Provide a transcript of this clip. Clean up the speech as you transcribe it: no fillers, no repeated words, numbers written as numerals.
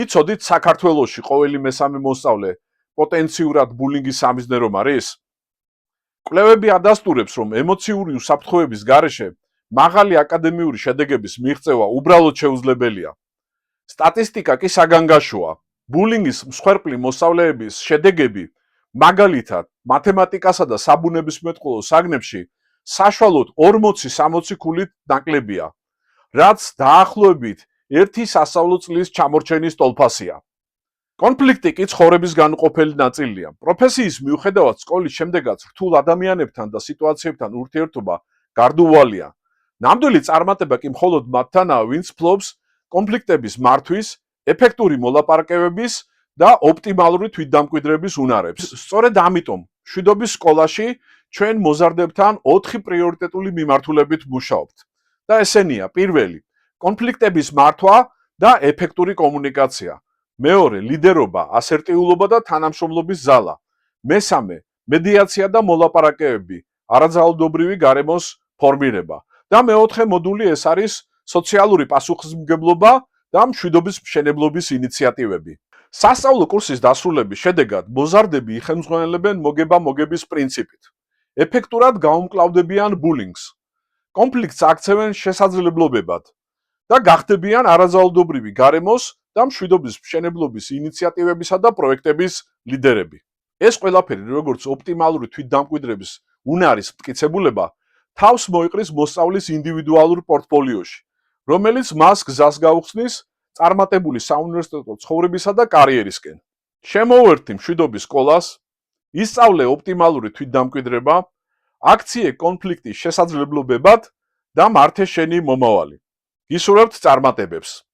იცოდით საქართველოში ყოველი მესამე მოსწავლე პოტენციურად ბულინგის სამიზნე რომ არის? კვლევები ადასტურებს, რომ ემოციური უსაფრთხოების გარეშე მაღალი აკადემიური შედეგების მიღწევა უბრალოდ შეუძლებელია. სტატისტიკა კი საგანგაშოა. ბულინგის მსხვერპლი მოსწავლეების შედეგები, მაგალითად, მათემატიკასა და საბუნებისმეტყველო საგნებში საშუალოდ 40-60 ქულით ნაკლებია, რაც დაახლოებით 1 სასწავლო წლის ჩამორჩენის ტოლფასია. კონფლიქტი კი ცხოვრების განუყოფელი ნაწილია. პროფესიის მიუხედავად სკოლის შემდეგაც რთულ ადამიანებთან და სიტუაციებთან ურთიერთობა გარდუვალია. ნამდვილი წარმატება კი მხოლოდ მათთანაა, ვინც ფლობს კონფლიქტების მართვის, ეფექტური მოლაპარაკებების და ოპტიმალური თვითდამკვიდრების უნარებს. სწორედ ამიტომ მშვიდობის სკოლაში ჩვენ მოზარდებთან 4 პრიორიტეტული მიმართულებით მუშაობთ. და ესენია: პირველი, კონფლიქტების მართვა და ეფექტური კომუნიკაცია. მეორე, ლიდერობა, ასერტიულობა და თანამშრომლობის ზალა. მესამე, მედიაცია და მოლაპარაკებები, არაძალადობრივი გარემოს ფორმირება. და მეოთხე მოდული ეს არის სოციალური პასუხისმგებლობა და მშვიდობის მშენებლობის ინიციატივები. სასწავლო კურსის დასრულების შედეგად მოზარდები იხელმძღვანელებენ მოგება-მოგების პრინციპით. ეფექტურად გაუმკლავდებიან ბულინგს. კონფლიქტს აქცევენ შესაძლებლობებად და გახდებიან არაძალადობრივი გარემოს და მშვიდობის მშენებლობის ინიციატივებისა და პროექტების ლიდერები. ეს ყველაფერი, როგორც ოპტიმალური თვითდამკვიდრების უნარის მტკიცებულება, თავს მოიყრის მოსწავლის ინდივიდუალურ პორტფოლიოში, რომელიც მას გზას გაუხსნის წარმატებული საუნივერსიტეტო ცხოვრებისა და კარიერისკენ. შემოვერთი მშვიდობის სკოლას, ისწავლე ოპტიმალური თვითდამკვიდრება, აქციე კონფლიქტის შესაძლებლობებად და მართე შენი მომავალი. გისურვებთ წარმატებებს.